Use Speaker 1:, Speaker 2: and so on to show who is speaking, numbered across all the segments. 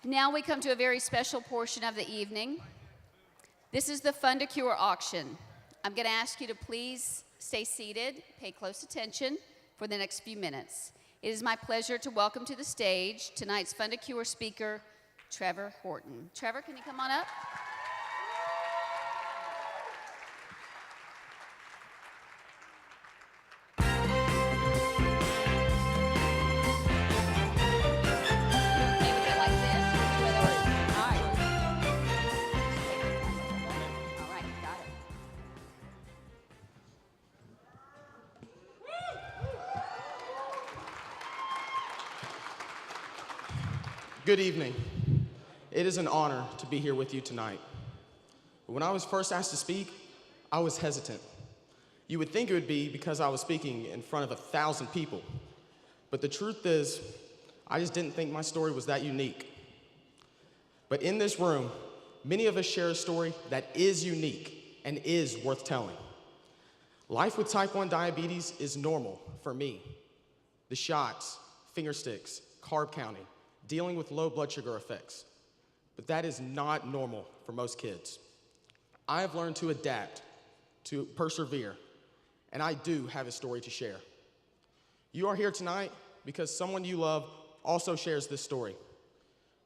Speaker 1: Now we come to a very special portion of the evening. This is the Fund to Cure auction. I'm going to ask you to please stay seated, pay close attention for the next few minutes. It is my pleasure to welcome to the stage tonight's Fund to Cure speaker, Trevor Horton. Trevor, can you come on up?
Speaker 2: Good evening. It is an honor to be here with you tonight. When I was first asked to speak, I was hesitant. You would think it would be because I was speaking in front of 1,000 people. But the truth is, I just didn't think my story was that unique. But in this room, many of us share a story that is unique and is worth telling. Life with type 1 diabetes is normal for me. The shots, finger sticks, carb counting, dealing with low blood sugar effects. But that is not normal for most kids. I have learned to adapt, to persevere, and I do have a story to share. You are here tonight because someone you love also shares this story.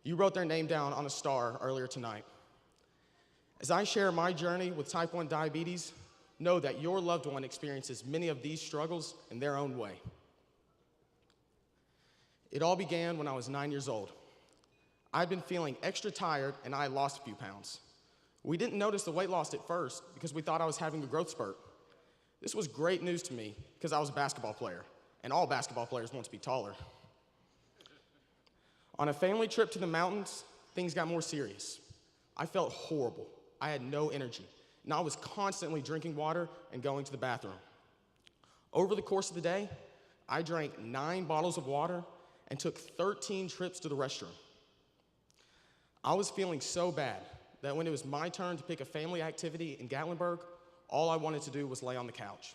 Speaker 2: You wrote their name down on a star earlier tonight. As I share my journey with type 1 diabetes, know that your loved one experiences many of these struggles in their own way. It all began when I was 9 years old. I'd been feeling extra tired and I lost a few pounds. We didn't notice the weight loss at first because we thought I was having a growth spurt. This was great news to me because I was a basketball player, and all basketball players want to be taller. On a family trip to the mountains, things got more serious. I felt horrible. I had no energy, and I was constantly drinking water and going to the bathroom. Over the course of the day, I drank 9 bottles of water and took 13 trips to the restroom. I was feeling so bad that when it was my turn to pick a family activity in Gatlinburg, all I wanted to do was lay on the couch.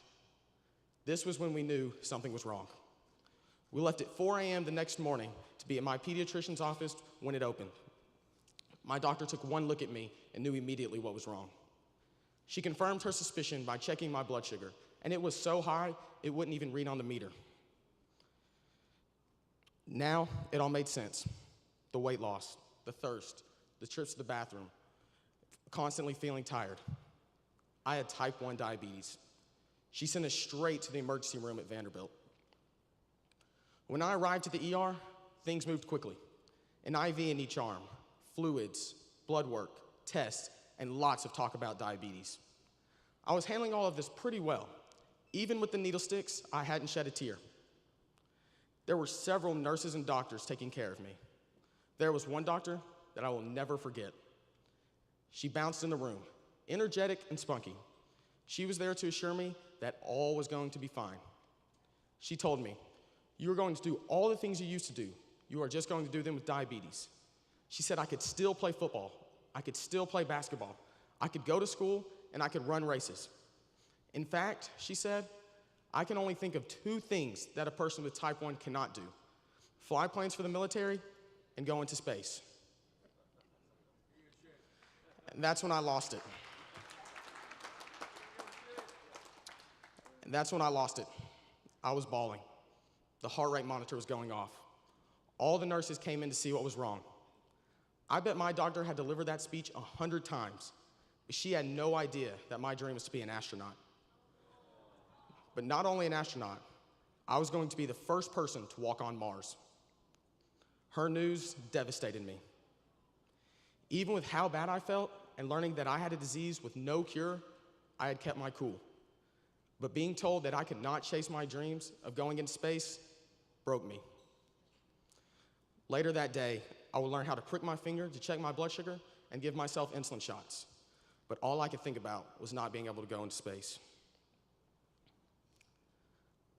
Speaker 2: This was when we knew something was wrong. We left at 4 a.m. the next morning to be at my pediatrician's office when it opened. My doctor took one look at me and knew immediately what was wrong. She confirmed her suspicion by checking my blood sugar, and it was so high, it wouldn't even read on the meter. Now, it all made sense. The weight loss, the thirst, the trips to the bathroom, constantly feeling tired. I had type 1 diabetes. She sent us straight to the emergency room at Vanderbilt. When I arrived at the ER, things moved quickly. An IV in each arm, fluids, blood work, tests, and lots of talk about diabetes. I was handling all of this pretty well. Even with the needle sticks, I hadn't shed a tear. There were several nurses and doctors taking care of me. There was one doctor that I will never forget. She bounced in the room, energetic and spunky. She was there to assure me that all was going to be fine. She told me, "You are going to do all the things you used to do. You are just going to do them with diabetes." She said I could still play football. I could still play basketball. I could go to school and I could run races. In fact, she said, I can only think of 2 things that a person with type 1 cannot do: fly planes for the military and go into space. And that's when I lost it. I was bawling. The heart rate monitor was going off. All the nurses came in to see what was wrong. I bet my doctor had delivered that speech 100 times, but she had no idea that my dream was to be an astronaut. But not only an astronaut, I was going to be the first person to walk on Mars. Her news devastated me. Even with how bad I felt and learning that I had a disease with no cure, I had kept my cool. But being told that I could not chase my dreams of going into space broke me. Later that day, I would learn how to prick my finger to check my blood sugar and give myself insulin shots. But all I could think about was not being able to go into space.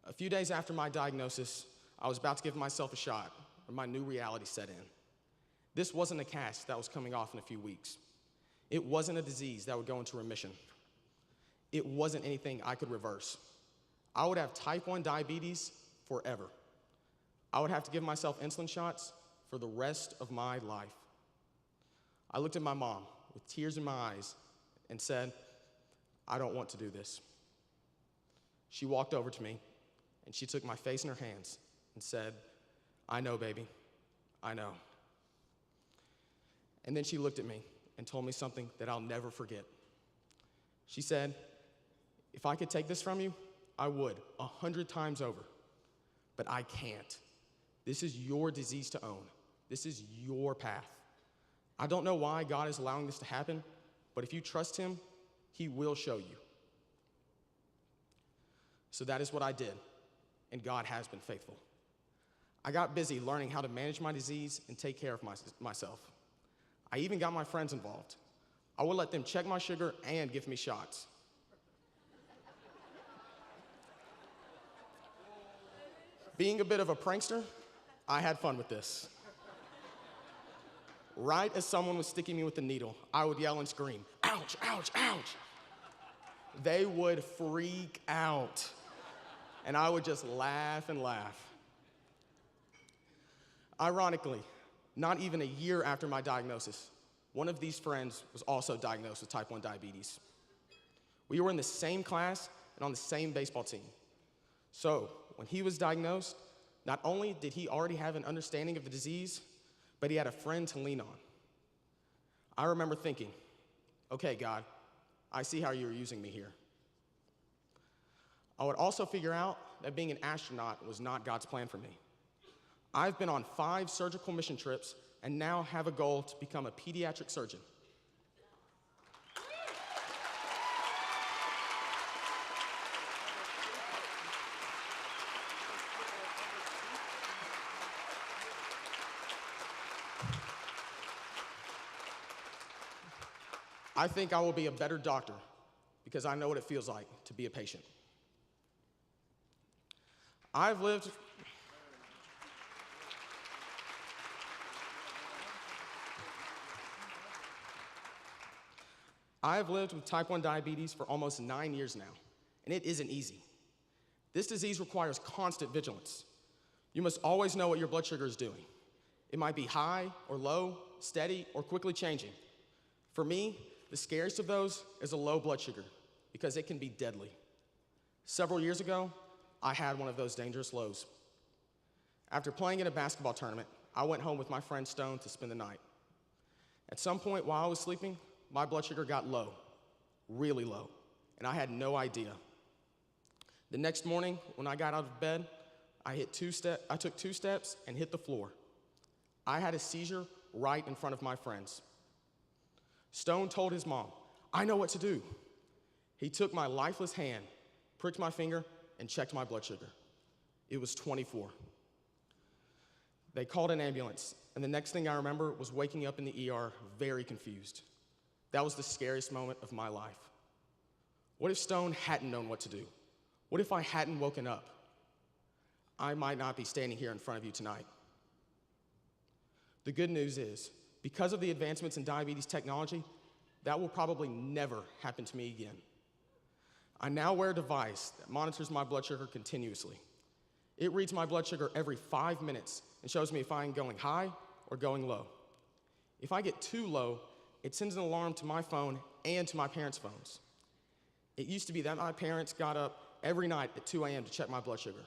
Speaker 2: A few days after my diagnosis, I was about to give myself a shot when my new reality set in. This wasn't a cast that was coming off in a few weeks. It wasn't a disease that would go into remission. It wasn't anything I could reverse. I would have type 1 diabetes forever. I would have to give myself insulin shots for the rest of my life. I looked at my mom with tears in my eyes and said, I don't want to do this. She walked over to me and she took my face in her hands and said, I know, baby, I know. And then she looked at me and told me something that I'll never forget. She said, if I could take this from you, I would, 100 times over. But I can't. This is your disease to own. This is your path. I don't know why God is allowing this to happen, but if you trust him, he will show you. So that is what I did, and God has been faithful. I got busy learning how to manage my disease and take care of myself. I even got my friends involved. I would let them check my sugar and give me shots. Being a bit of a prankster, I had fun with this. Right as someone was sticking me with the needle, I would yell and scream, ouch, ouch, ouch. They would freak out, and I would just laugh and laugh. Ironically, not even a year after my diagnosis, one of these friends was also diagnosed with type 1 diabetes. We were in the same class and on the same baseball team. So when he was diagnosed, not only did he already have an understanding of the disease, but he had a friend to lean on. I remember thinking, okay, God, I see how you're using me here. I would also figure out that being an astronaut was not God's plan for me. I've been on 5 surgical mission trips and now have a goal to become a pediatric surgeon. I think I will be a better doctor because I know what it feels like to be a patient. I've lived with type 1 diabetes for almost 9 years now, and it isn't easy. This disease requires constant vigilance. You must always know what your blood sugar is doing. It might be high or low, steady, or quickly changing. For me, the scariest of those is a low blood sugar because it can be deadly. Several years ago, I had one of those dangerous lows. After playing in a basketball tournament, I went home with my friend Stone to spend the night. At some point while I was sleeping, my blood sugar got low, really low, and I had no idea. The next morning, when I got out of bed, I took 2 steps and hit the floor. I had a seizure right in front of my friends. Stone told his mom, I know what to do. He took my lifeless hand, pricked my finger, and checked my blood sugar. It was 24. They called an ambulance, and the next thing I remember was waking up in the ER very confused. That was the scariest moment of my life. What if Stone hadn't known what to do? What if I hadn't woken up? I might not be standing here in front of you tonight. The good news is, because of the advancements in diabetes technology, that will probably never happen to me again. I now wear a device that monitors my blood sugar continuously. It reads my blood sugar every 5 minutes and shows me if I'm going high or going low. If I get too low, it sends an alarm to my phone and to my parents' phones. It used to be that my parents got up every night at 2 a.m. to check my blood sugar.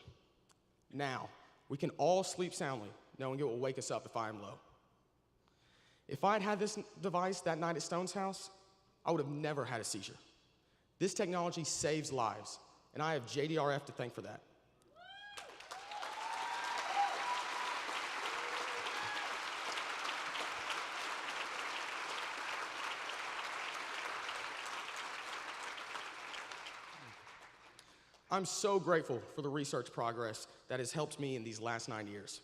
Speaker 2: Now, we can all sleep soundly, knowing it will wake us up if I am low. If I had had this device that night at Stone's house, I would have never had a seizure. This technology saves lives, and I have JDRF to thank for that. I'm so grateful for the research progress that has helped me in these last 9 years.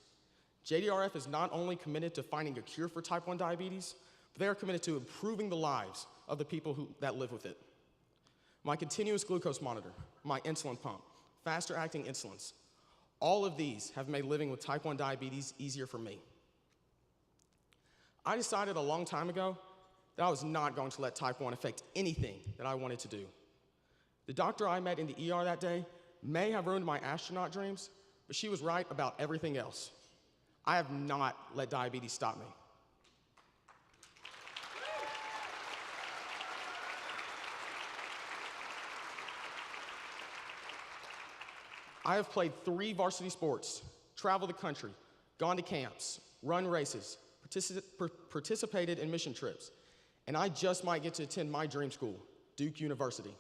Speaker 2: JDRF is not only committed to finding a cure for type 1 diabetes, but they are committed to improving the lives of the people that live with it. My continuous glucose monitor, my insulin pump, faster acting insulins, all of these have made living with type 1 diabetes easier for me. I decided a long time ago that I was not going to let type 1 affect anything that I wanted to do. The doctor I met in the ER that day may have ruined my astronaut dreams, but she was right about everything else. I have not let diabetes stop me. I have played 3 varsity sports, traveled the country, gone to camps, run races, participated in mission trips, and I just might get to attend my dream school, Duke University.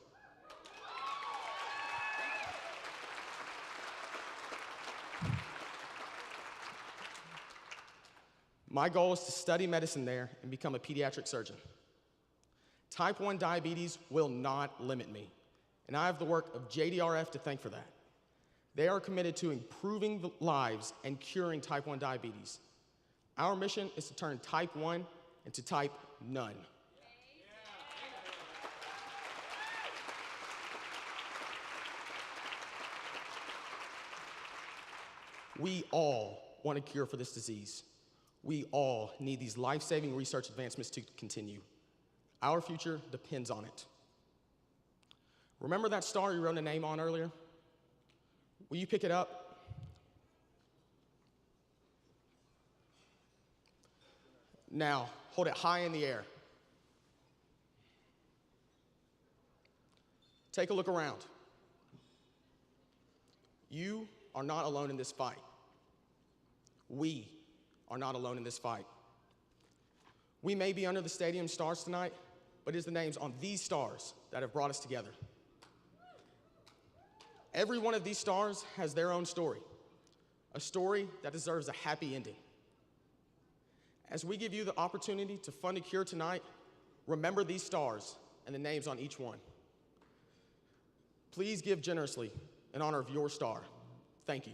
Speaker 2: My goal is to study medicine there and become a pediatric surgeon. Type 1 diabetes will not limit me, and I have the work of JDRF to thank for that. They are committed to improving the lives and curing type 1 diabetes. Our mission is to turn type 1 into type none. We all want a cure for this disease. We all need these life-saving research advancements to continue. Our future depends on it. Remember that star you wrote a name on earlier? Will you pick it up? Now, hold it high in the air. Take a look around. You are not alone in this fight. We are not alone in this fight. We may be under the stadium stars tonight, but it is the names on these stars that have brought us together. Every one of these stars has their own story, a story that deserves a happy ending. As we give you the opportunity to fund a cure tonight, remember these stars and the names on each one. Please give generously in honor of your star. Thank you.